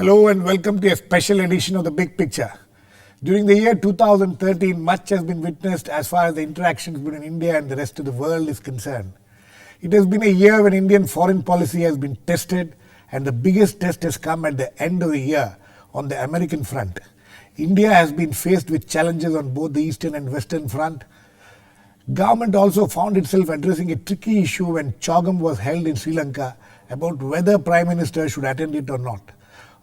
Hello and welcome to a special edition of The Big Picture. During the year 2013, much has been witnessed as far as the interactions between India and the rest of the world is concerned. It has been a year when Indian foreign policy has been tested, and the biggest test has come at the end of the year on the American front. India has been faced with challenges on both the eastern and western front. Government also found itself addressing a tricky issue when Chogam was held in Sri Lanka about whether Prime Minister should attend it or not.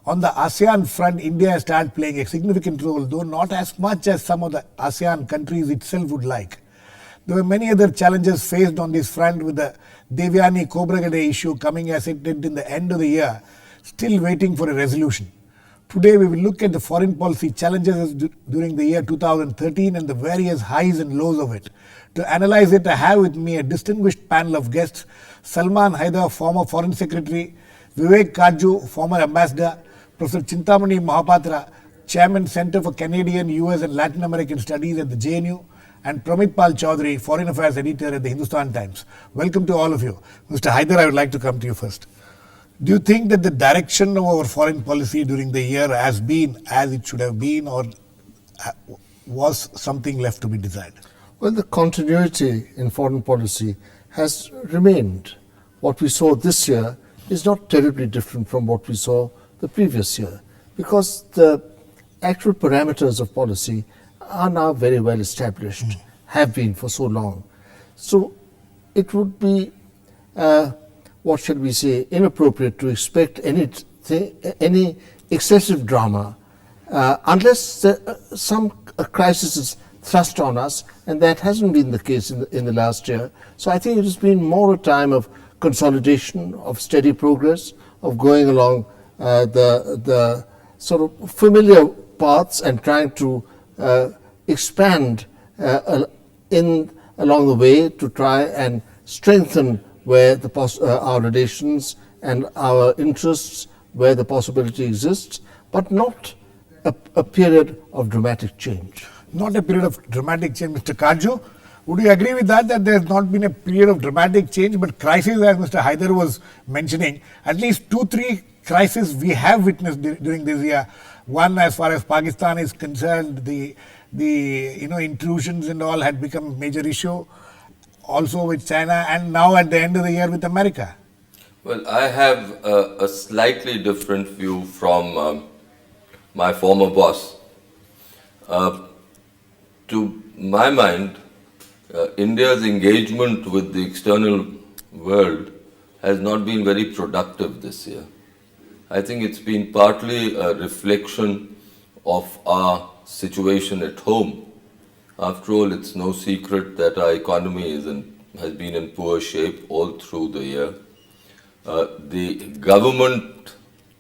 On the ASEAN front, India has started playing a significant role, though not as much as some of the ASEAN countries itself would like. There were many other challenges faced on this front, with the Devyani Khobragade issue coming as it did in the end of the year, still waiting for a resolution. Today we will look at the foreign policy challenges during the year 2013 and the various highs and lows of it. To analyze it, I have with me a distinguished panel of guests: Salman, Haider, former Foreign Secretary; Vivek, Katju, former Ambassador; Professor Chintamani, Mahapatra, Chairman, Center for Canadian, US and Latin American Studies at the JNU; and Pramit Chaudhary, Foreign Affairs Editor at the Hindustan Times. Welcome to all of you. Mr. Haider, I would like to come to you first. Do you think that the direction of our foreign policy during the year has been as it should have been, or was something left to be desired? Well, the continuity in foreign policy has remained. What we saw this year is not terribly different from what we saw the previous year, because the actual parameters of policy are now very well established, have been for so long. So it would be, what shall we say, inappropriate to expect any excessive drama unless some crisis is thrust on us, and that hasn't been the case in the last year. So I think it has been more a time of consolidation, of steady progress, of going along the sort of familiar paths and trying to expand along the way to try and strengthen where our relations and our interests, where the possibility exists, but not a period of dramatic change. Not a period of dramatic change. Mr. Katju, would you agree with that there has not been a period of dramatic change, but crisis, as Mr. Haider was mentioning, at least 2-3 crises we have witnessed during this year. One, as far as Pakistan is concerned, the intrusions and all had become a major issue, also with China, and now at the end of the year with America. Well, I have a slightly different view from my former boss. To my mind, India's engagement with the external world has not been very productive this year. I think it's been partly a reflection of our situation at home. After all, it's no secret that our economy has been in poor shape all through the year. The government,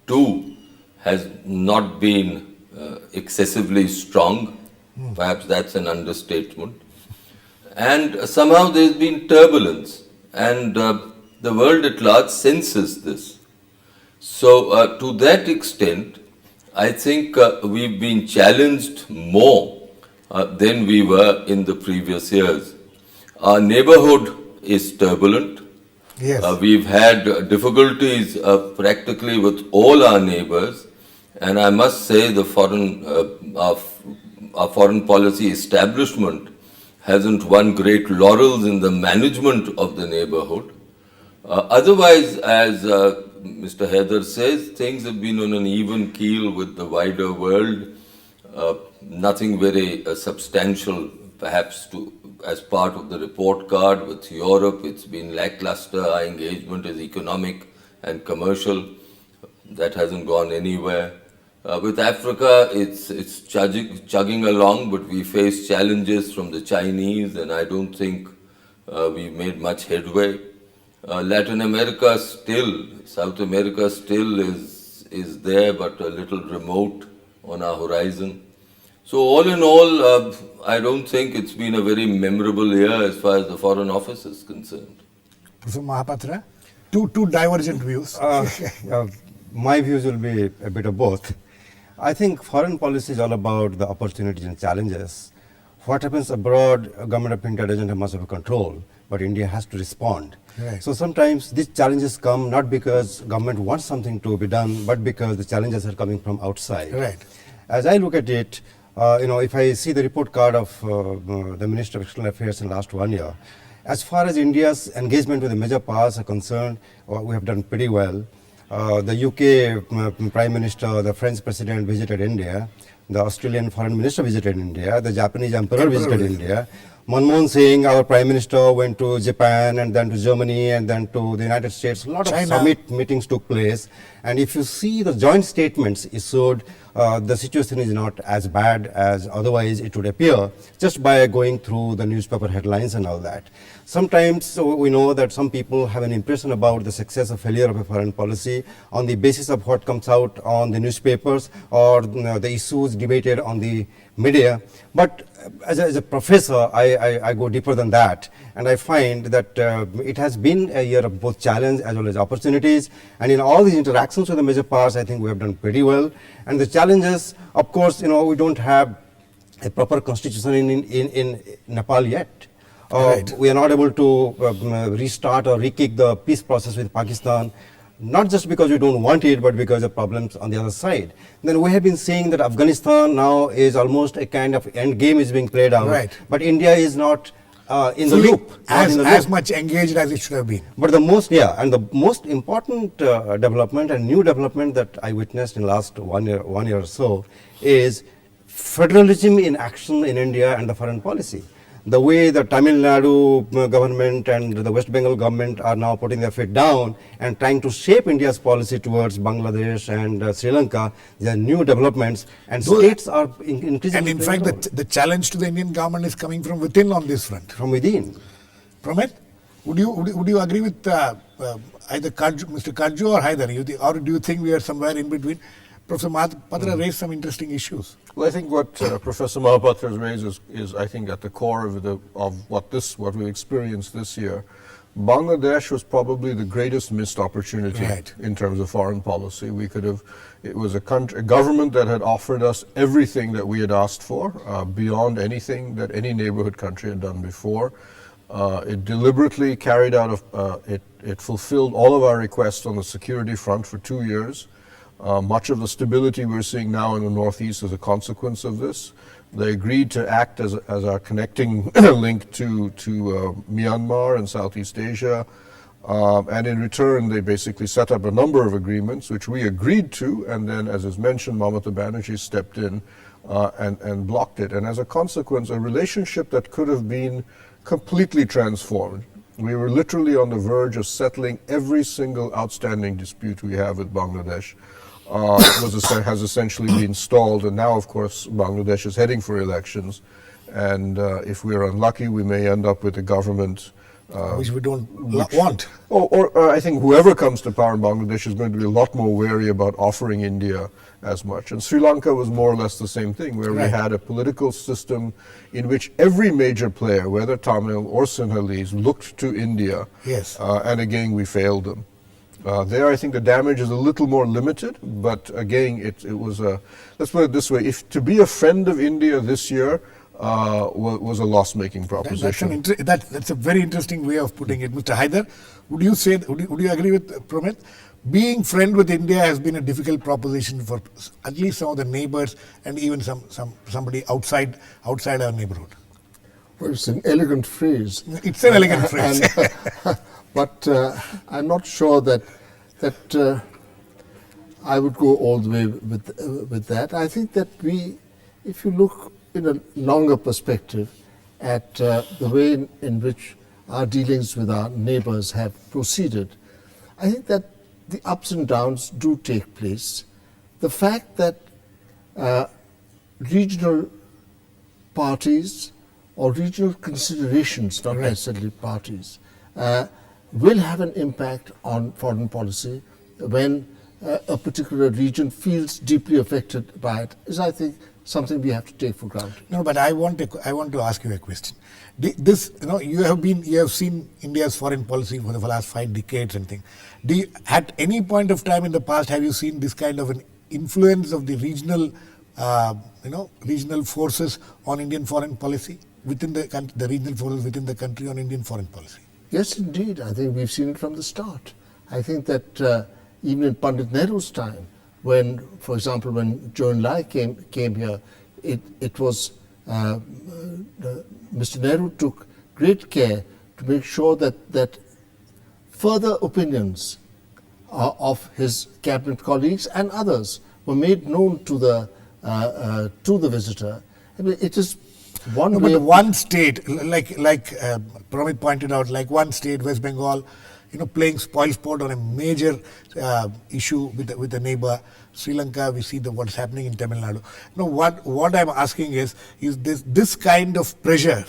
too, has not been excessively strong. Perhaps that's an understatement. And somehow there's been turbulence, and the world at large senses this. So to that extent, I think we've been challenged more than we were in the previous years. Our neighborhood is turbulent. Yes. We've had difficulties practically with all our neighbors, and I must say our foreign policy establishment hasn't won great laurels in the management of the neighborhood. Otherwise, as Mr. Haider says, things have been on an even keel with the wider world. Nothing very substantial, perhaps, as part of the report card. With Europe, it's been lackluster. Our engagement is economic and commercial. That hasn't gone anywhere. With Africa, it's chugging along, but we face challenges from the Chinese, and I don't think we've made much headway. Latin America still, South America still is there, but a little remote on our horizon. So all in all, I don't think it's been a very memorable year as far as the Foreign Office is concerned. Professor Mahapatra, two divergent views. My views will be a bit of both. I think foreign policy is all about the opportunities and challenges. what happens abroad, government of India doesn't have much of a control, but India has to respond. Right. So sometimes these challenges come not because government wants something to be done, but because the challenges are coming from outside. Right. As I look at it, if I see the report card of the Minister of External Affairs in the last 1 year, as far as India's engagement with the major powers are concerned, we have done pretty well. The UK Prime Minister, the French President visited India, the Australian Foreign Minister visited India, the Japanese Emperor visited India. Manmohan Singh, our Prime Minister, went to Japan and then to Germany and then to the United States. A lot of summit meetings took place. And if you see the joint statements issued, the situation is not as bad as otherwise it would appear, just by going through the newspaper headlines and all that. Sometimes we know that some people have an impression about the success or failure of a foreign policy on the basis of what comes out on the newspapers or the issues debated on the media. But as a professor, I go deeper than that, and I find that it has been a year of both challenge as well as opportunities, and in all these interactions with the major powers, I think we have done pretty well. And the challenges, of course, we don't have a proper constitution in Nepal yet. Right. We are not able to restart or re-kick the peace process with Pakistan, not just because we don't want it, but because of problems on the other side. Then we have been saying that Afghanistan now is almost a kind of end game is being played out, Right. but India is not in the Fully loop. not in the as loop. much engaged as it should have been. But the most important development and new development that I witnessed in last 1 year or so is federalism in action in India and the foreign policy. The way the Tamil Nadu government and the West Bengal government are now putting their feet down and trying to shape India's policy towards Bangladesh and Sri Lanka, there are new developments, and states are increasingly And in fact, playing the challenge to the Indian government is coming from within on this front. from within. Pramit, would you agree with either Mr. Katju or Haider? Or do you think we are somewhere in between? Professor Mahapatra raised some interesting issues. Well, I think what Professor Mahapatra has raised is, I think, at the core of what we experienced this year. Bangladesh was probably the greatest missed opportunity Right. in terms of foreign policy. It was a government that had offered us everything that we had asked for, beyond anything that any neighborhood country had done before. It deliberately carried out, it fulfilled all of our requests on the security front for 2 years. Much of the stability we're seeing now in the Northeast is a consequence of this. They agreed to act as our connecting link to Myanmar and Southeast Asia. And in return, they basically set up a number of agreements, which we agreed to. And then, as is mentioned, Mamata Banerjee stepped in and blocked it. And as a consequence, a relationship that could have been completely transformed. We were literally on the verge of settling every single outstanding dispute we have with Bangladesh. Has essentially been stalled, and now, of course, Bangladesh is heading for elections, and if we're unlucky, we may end up with a government Which we don't want. Or I think whoever comes to power in Bangladesh is going to be a lot more wary about offering India as much. And Sri Lanka was more or less the same thing, where we had a political system in which every major player, whether Tamil or Sinhalese, looked to India. Yes. And again, we failed them. There, I think the damage is a little more limited, but again, it was a, let's put it this way, if to be a friend of India this year was a loss-making proposition. That's a very interesting way of putting it. Mr. Haider, would you agree with Pramit? Being friend with India has been a difficult proposition for at least some of the neighbors and even somebody outside our neighborhood. Well, it's an elegant phrase. It's an elegant phrase. But I'm not sure that I would go all the way with that. I think that if you look in a longer perspective at the way in which our dealings with our neighbors have proceeded, I think that the ups and downs do take place. The fact that regional parties or regional considerations, not necessarily parties, will have an impact on foreign policy when a particular region feels deeply affected by it, is, I think, something we have to take for granted. No, but I want to ask you a question. You have seen India's foreign policy for the last 5 decades and things. At any point of time in the past, have you seen this kind of an influence of the regional regional forces on Indian foreign policy within the regional forces within the country on Indian foreign policy? Yes, indeed. I think we've seen it from the start. I think that even in Pandit Nehru's time, when, for example, when Zhou Enlai came here, it was Mr. Nehru took great care to make sure that further opinions of his cabinet colleagues and others were made known to the visitor. I mean, it is one way. But one state, like Pramit pointed out, like one state, West Bengal, playing spoil sport on a major issue with the neighbor. Sri Lanka, we see what's happening in Tamil Nadu. What I'm asking is this kind of pressure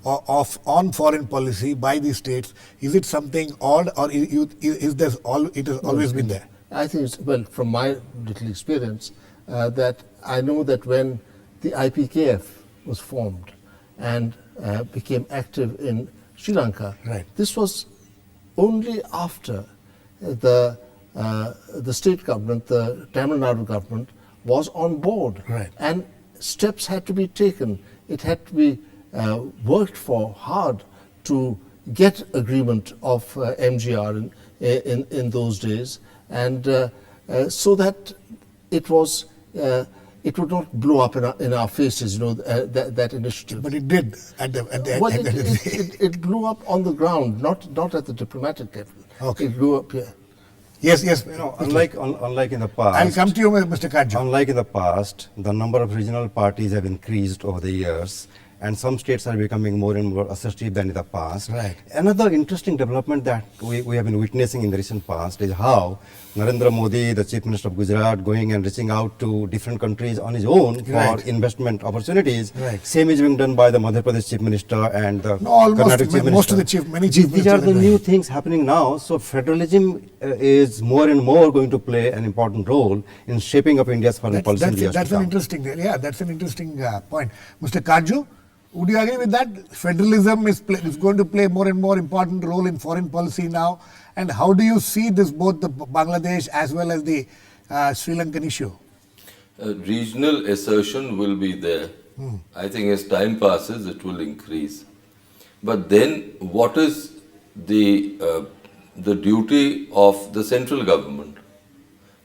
on foreign policy by these states, is it something odd, or it has always been there? I think it's, well, from my little experience, that I know that when the IPKF was formed and became active in Sri Lanka, right, this was only after the state government, the Tamil Nadu government, was on board, right, and steps had to be taken. It had to be worked for hard to get agreement of MGR in those days, and so that it was it would not blow up in our faces, that initiative. But it did at the well, end of the day. it blew up on the ground, not at the diplomatic level. Okay. It blew up here. Yes. Unlike in the past. I'll come to you, Mr. Katju. Unlike in the past, the number of regional parties have increased over the years, and some states are becoming more and more assertive than in the past. Right. Another interesting development that we have been witnessing in the recent past is how Narendra Modi, the Chief Minister of Gujarat, going and reaching out to different countries on his own for Right. investment opportunities. Right. Same is being done by the Madhya Pradesh Chief Minister and the Almost Karnataka Chief Minister. most of many chief These are ministers the are new doing. things happening now. So federalism is more and more going to play an important role in shaping up India's foreign policy. in the years to That's an come. interesting point. Mr. Katju, would you agree with that? Federalism is going to play more and more important role in foreign policy now. And how do you see this, both the Bangladesh as well as the Sri Lankan issue? Regional assertion will be there. I think as time passes, it will increase. But then, what is the duty of the central government?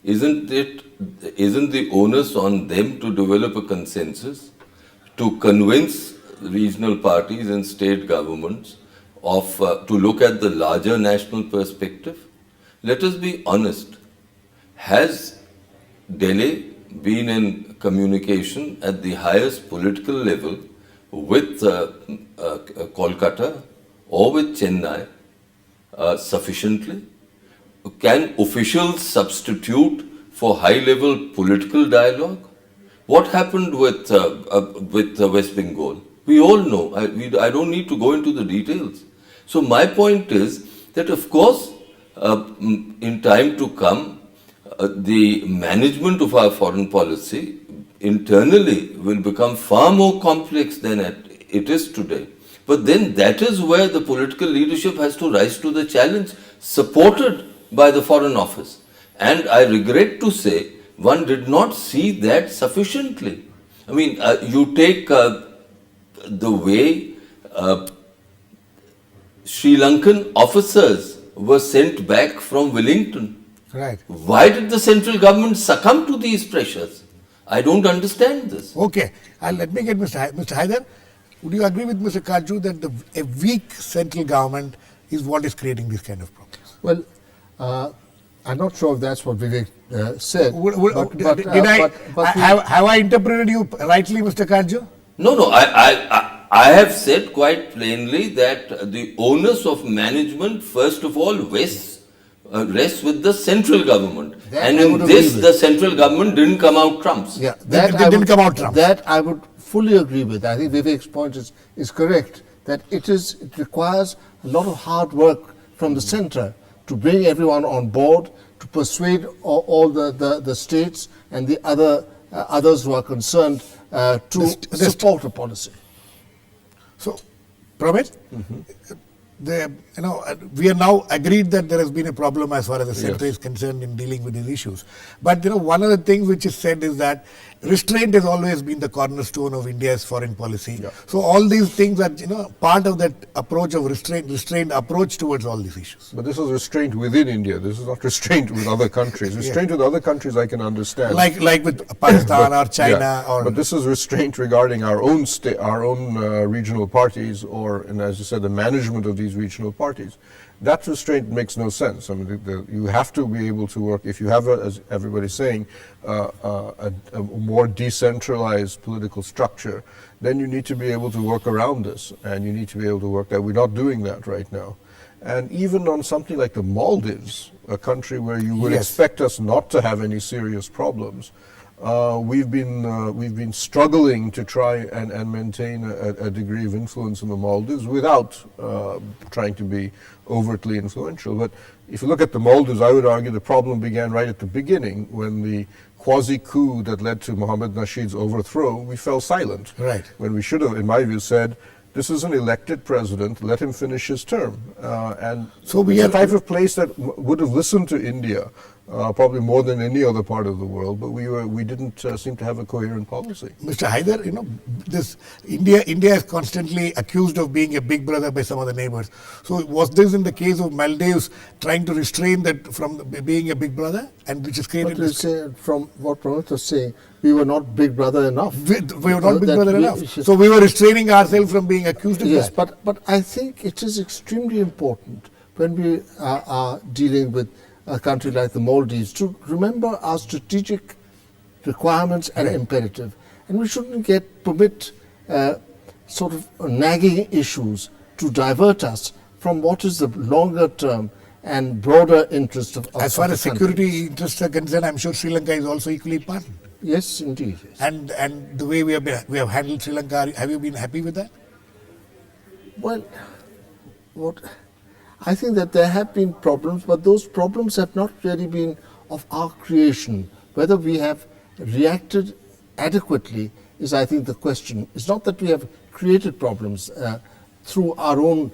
Isn't the onus on them to develop a consensus, to convince regional parties and state governments to look at the larger national perspective? Let us be honest. Has Delhi been in communication at the highest political level with Kolkata or with Chennai sufficiently? Can officials substitute for high-level political dialogue? What happened with West Bengal? We all know. I don't need to go into the details. So my point is that, of course, in time to come, the management of our foreign policy internally will become far more complex than it is today. But then that is where the political leadership has to rise to the challenge, supported by the Foreign Office. And I regret to say, one did not see that sufficiently. I mean, you take the way Sri Lankan officers were sent back from Wellington. Right. Why did the central government succumb to these pressures? I don't understand this. Okay. Let me get Mr. Haider. Would you agree with Mr. Katju that a weak central government is what is creating these kind of problems? Well, I'm not sure if that's what Vivek said. Have I interpreted you rightly, Mr. Katju? No. I have said quite plainly that the onus of management, first of all, rests with the central government. And in this, the central government didn't come out trumps. Yeah, They didn't come out trumps. That I would fully agree with. I think Vivek's point is correct, that it requires a lot of hard work from the center to bring everyone on board, to persuade all the states and the others who are concerned to support a policy. So, Pramit, we are now agreed that there has been a problem as far as the center is concerned in dealing with these issues. But one of the things which is said is that restraint has always been the cornerstone of India's foreign policy. Yeah. So all these things are, part of that approach of restrained approach towards all these issues. But this is restraint within India. This is not restraint with other countries. Restraint with other countries I can understand. Like with Pakistan or China But this is restraint regarding our own regional parties, and as you said, the management of these regional parties. That restraint makes no sense. I mean, you have to be able to work. If you have, as everybody's saying, a more decentralized political structure, then you need to be able to work around this, and you need to be able to work that. We're not doing that right now. And even on something like the Maldives, a country where you would expect us not to have any serious problems, we've been struggling to try and maintain a degree of influence in the Maldives without trying to be overtly influential. But if you look at the Maldives, I would argue the problem began right at the beginning when the quasi-coup that led to Mohammed Nasheed's overthrow, we fell silent. Right. When we should have, in my view, said, this is an elected president, let him finish his term. And so it's a type of place that would have listened to India, probably more than any other part of the world, but we didn't seem to have a coherent policy. Mr. Haider, this India is constantly accused of being a big brother by some of the neighbors. So was this in the case of Maldives trying to restrain that from being a big brother, and which is created? From what Pramit was saying, we were not big brother enough. We were not big brother enough. So we were restraining ourselves from being accused of that. Yes, but I think it is extremely important when we are dealing with a country like the Maldives to remember our strategic requirements and imperative. And we shouldn't permit sort of nagging issues to divert us from what is the longer term and broader interest of as far as the security interests are concerned, I'm sure Sri Lanka is also equally important. Yes, indeed. Yes. And the way we have handled Sri Lanka, have you been happy with that? Well, I think that there have been problems, but those problems have not really been of our creation. Whether we have reacted adequately is, I think, the question. It's not that we have created problems through our own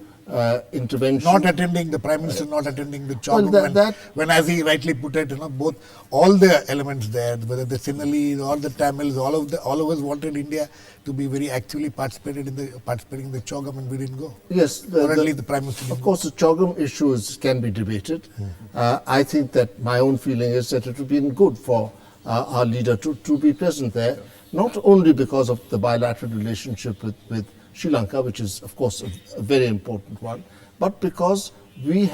intervention. Not attending, the Prime Minister not attending the Chaudhary, when as he rightly put it, both, all the elements there, whether the Sinhalese or the Tamils, all of us wanted India to be very actively participating in the Chaugam, and we didn't go. Yes, or at least the Prime Minister didn't. Of course, the Chaugam issues can be debated. I think that my own feeling is that it would have been good for our leader to be present there, not only because of the bilateral relationship with Sri Lanka, which is, of course, a very important one, but because we've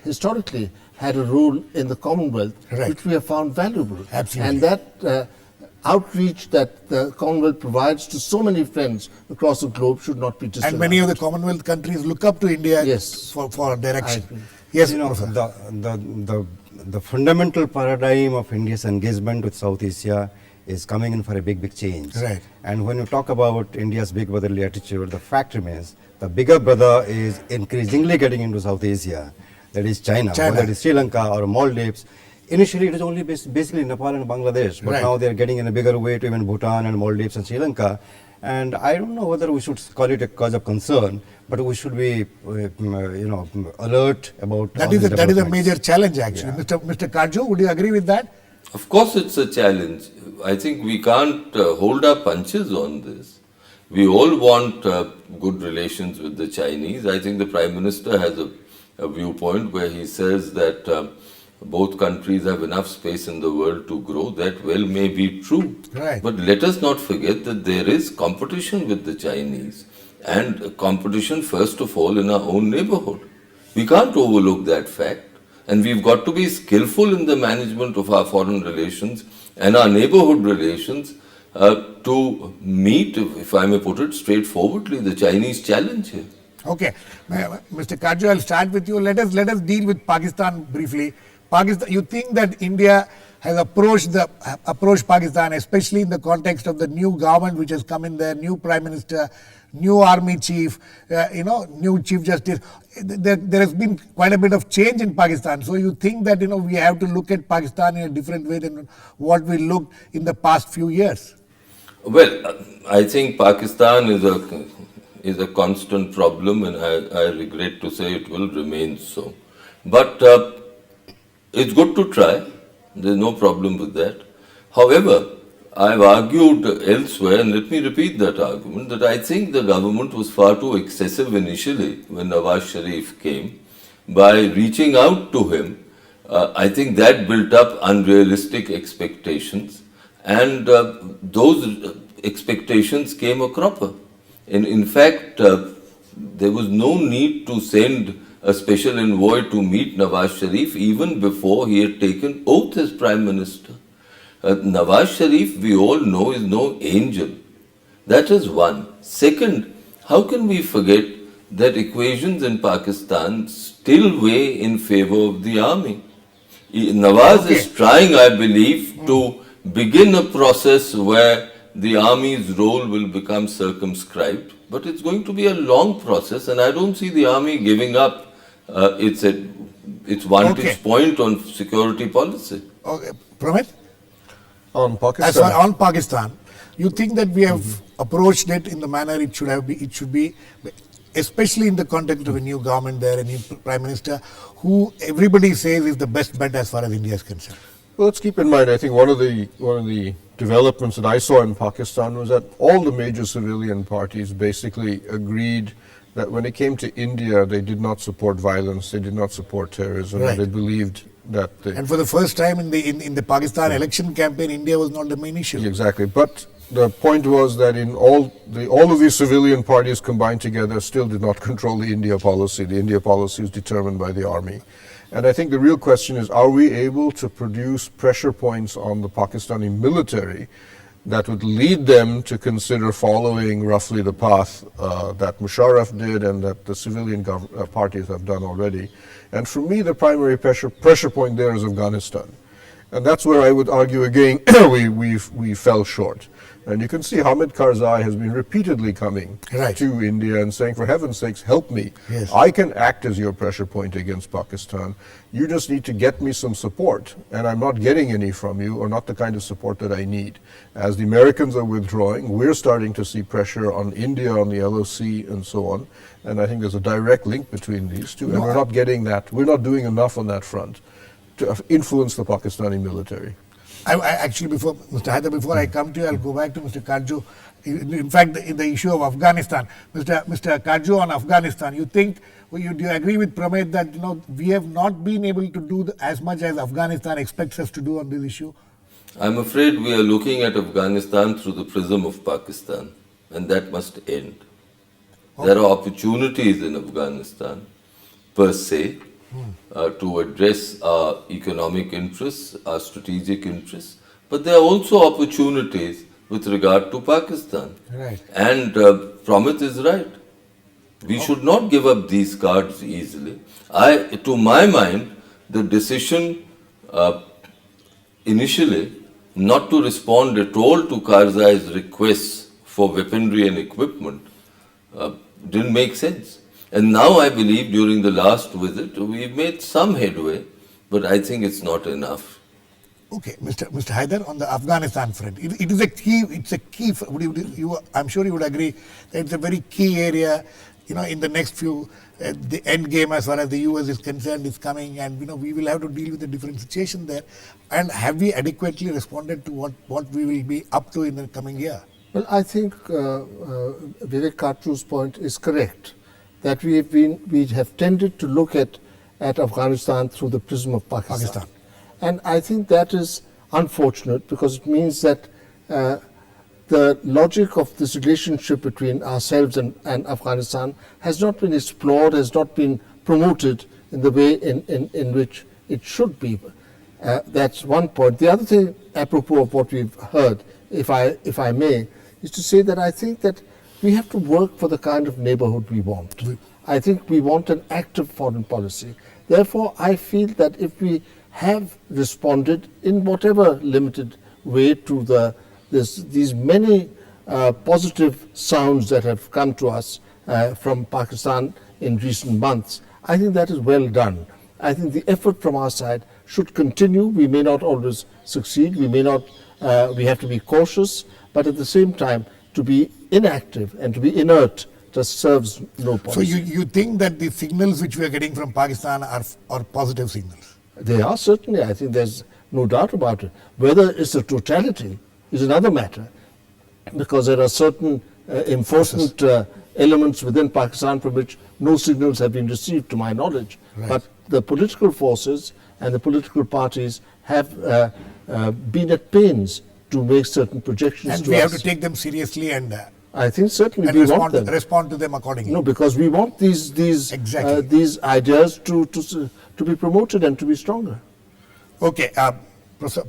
historically had a role in the Commonwealth, which we have found valuable. Absolutely. And that outreach that the Commonwealth provides to so many friends across the globe should not be disallowed. And many of the Commonwealth countries look up to India for direction. Yes, the fundamental paradigm of India's engagement with South Asia is coming in for a big change. Right. And when you talk about India's big brotherly attitude, the fact remains the bigger brother is increasingly getting into South Asia. That is China. Whether it is Sri Lanka or Maldives. Initially, it was only basically Nepal and Bangladesh, but now they are getting in a bigger way to even Bhutan and Maldives and Sri Lanka. And I don't know whether we should call it a cause of concern, but we should be, alert about that. Is a major challenge, actually. Yeah. Mr. Katju, would you agree with that? Of course, it's a challenge. I think we can't hold our punches on this. We all want good relations with the Chinese. I think the Prime Minister has a viewpoint where he says that both countries have enough space in the world to grow. That may be true. Right. But let us not forget that there is competition with the Chinese, and competition first of all in our own neighborhood. We can't overlook that fact. And we've got to be skillful in the management of our foreign relations and our neighborhood relations to meet, if I may put it straightforwardly, the Chinese challenge here. Okay. Mr. Katju, I'll start with you. Let us deal with Pakistan briefly. Pakistan, you think that India has approached Pakistan, especially in the context of the new government which has come in there, new Prime Minister, new Army Chief, new Chief Justice. There has been quite a bit of change in Pakistan. So you think that we have to look at Pakistan in a different way than what we looked in the past few years? Well, I think Pakistan is a constant problem, and I regret to say it will remain so. But it's good to try. There's no problem with that. However, I've argued elsewhere, and let me repeat that argument, that I think the government was far too excessive initially when Nawaz Sharif came. By reaching out to him, I think that built up unrealistic expectations, and those expectations came a cropper. And in fact, there was no need to send a special envoy to meet Nawaz Sharif even before he had taken oath as Prime Minister. Nawaz Sharif, we all know, is no angel. That is one. Second, how can we forget that equations in Pakistan still weigh in favor of the army? Nawaz is trying, I believe, to begin a process where the army's role will become circumscribed, but it's going to be a long process, and I don't see the army giving up its vantage point on security policy. Okay, Pramit? On Pakistan. As far on Pakistan, you think that we have approached it in the manner it should be, especially in the context of a new government there, a new Prime Minister, who everybody says is the best bet as far as India is concerned? Well, let's keep in mind, I think one of the developments that I saw in Pakistan was that all the major civilian parties basically agreed that when it came to India, they did not support violence, they did not support terrorism, Right. and they believed that And for the first time in the Pakistan election campaign, India was not the main issue. Exactly. But the point was that in all of these civilian parties combined together still did not control the India policy. The India policy is determined by the army. And I think the real question is, are we able to produce pressure points on the Pakistani military that would lead them to consider following roughly the path that Musharraf did and that the civilian parties have done already? And for me, the primary pressure point there is Afghanistan. And that's where I would argue again, we fell short. And you can see Hamid Karzai has been repeatedly coming Right. to India and saying, for heaven's sakes, help me. Yes. I can act as your pressure point against Pakistan. You just need to get me some support. And I'm not getting any from you, or not the kind of support that I need. As the Americans are withdrawing, we're starting to see pressure on India, on the LOC, and so on. And I think there's a direct link between these two. And we're not getting that. We're not doing enough on that front to influence the Pakistani military. I actually, before Mr. Haider, before I come to you, I'll go back to Mr. Katju. In fact, the issue of Afghanistan, Mr. Katju, on Afghanistan, you think, do you agree with Pramit that we have not been able to do as much as Afghanistan expects us to do on this issue? I'm afraid we are looking at Afghanistan through the prism of Pakistan, and that must end. There are opportunities in Afghanistan, per se, to address our economic interests, our strategic interests, but there are also opportunities with regard to Pakistan. Right. And Pramit is right. We should not give up these cards easily. To my mind, the decision initially not to respond at all to Karzai's requests for weaponry and equipment didn't make sense. And now I believe during the last visit, we've made some headway, but I think it's not enough. Okay, Mr. Haider, on the Afghanistan front, it is a key. It's a key. I'm sure you would agree that it's a very key area. In the next few, the end game as far as the US is concerned is coming, and we will have to deal with the different situation there. And have we adequately responded to what we will be up to in the coming year? Well, I think Vivek Katju's point is correct, that we have tended to look at Afghanistan through the prism of Pakistan. And I think that is unfortunate, because it means that the logic of this relationship between ourselves and Afghanistan has not been explored, has not been promoted in the way in which it should be. That's one point. The other thing, apropos of what we've heard, if I may, is to say that I think that we have to work for the kind of neighborhood we want. I think we want an active foreign policy. Therefore, I feel that if we have responded in whatever limited way to these many positive sounds that have come to us from Pakistan in recent months, I think that is well done. I think the effort from our side should continue. We may not always succeed. We have to be cautious, but at the same time, to be inactive and to be inert just serves no purpose. So you think that the signals which we are getting from Pakistan are positive signals? They are, certainly. I think there's no doubt about it. Whether it's a totality is another matter, because there are certain enforcement elements within Pakistan from which no signals have been received, to my knowledge. Right. But the political forces and the political parties have been at pains to make certain projections And to we us. have to take them seriously and I think certainly we want them. respond to them accordingly. No, because we want these Exactly. these ideas to be promoted and to be stronger. Okay, Professor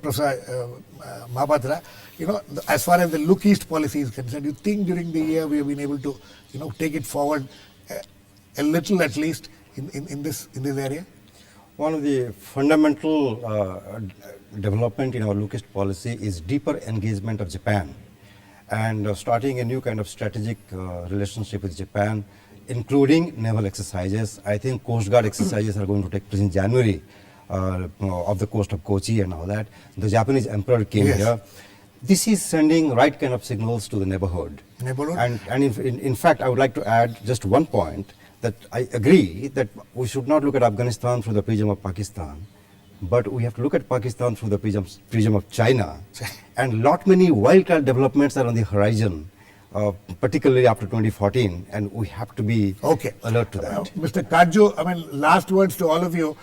Mahapatra, as far as the Look East policy is concerned, you think during the year we have been able to, take it forward a little at least in this area? One of the fundamental development in our Look East policy is deeper engagement of Japan, and starting a new kind of strategic relationship with Japan, including naval exercises. I think Coast Guard exercises are going to take place in January off the coast of Kochi and all that. The Japanese emperor came Yes. here. This is sending right kind of signals to the neighborhood. Neighborhood? And in fact, I would like to add just one point, that I agree that we should not look at Afghanistan through the prism of Pakistan, but we have to look at Pakistan through the prism of China. And lot many wildcard developments are on the horizon, particularly after 2014, and we have to be alert to that. Mr. Katju, last words to all of you.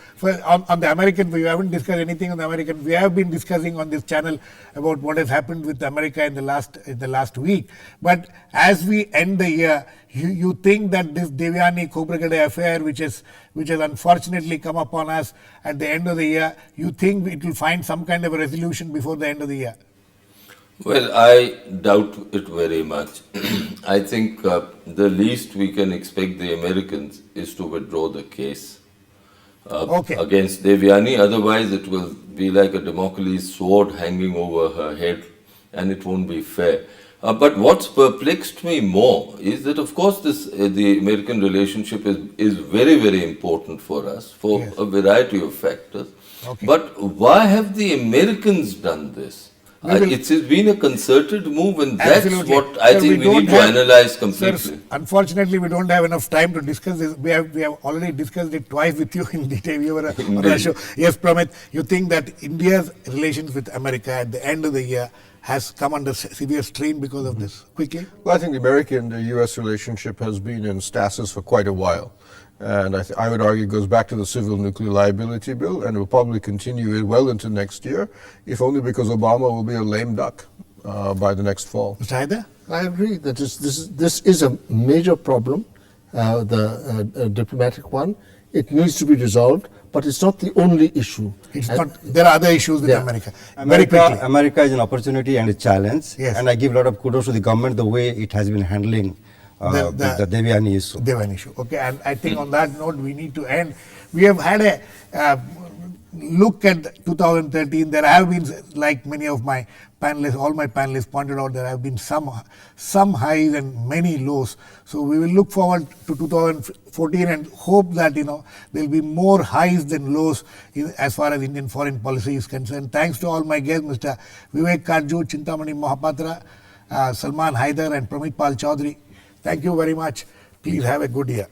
On the American, we haven't discussed anything on the American. We have been discussing on this channel about what has happened with America in the last week. But as we end the year, you think that this Devyani Khobragade affair, which has unfortunately come upon us at the end of the year, you think it will find some kind of a resolution before the end of the year? Well, I doubt it very much. I think the least we can expect the Americans is to withdraw the case against Devyani. Otherwise, it will be like a Damocles sword hanging over her head, and it won't be fair. But what's perplexed me more is that, of course, the American relationship is very, very important for us for a variety of factors. But why have the Americans done this? It's been a concerted move, and that's what I think we need to analyze completely. Sir, unfortunately, we don't have enough time to discuss this. We have already discussed it twice with you in detail. You were on our show. Yes, Pramit, you think that India's relations with America at the end of the year has come under severe strain because of this? Quickly. Well, I think the American-U.S. relationship has been in stasis for quite a while. And I would argue it goes back to the Civil Nuclear Liability Bill, and will probably continue well into next year, if only because Obama will be a lame duck by the next fall. Mr. Haider? I agree that this is a major problem, the diplomatic one. It needs to be resolved, but it's not the only issue. It's not. There are other issues with America. Very quickly. America is an opportunity and a challenge, Yes. and I give a lot of kudos to the government the way it has been handling the Devyani issue. Devyani issue. Okay, and I think on that note we need to end. We have had a look at 2013. There have been, like many of my panelists, all my panelists pointed out, there have been some highs and many lows. So we will look forward to 2014 and hope that there will be more highs than lows as far as Indian foreign policy is concerned. Thanks to all my guests, Mr. Vivek, Katju, Chintamani, Mahapatra, Salman, Haider, and Pramit Chaudhary. Thank you very much. Please have a good year.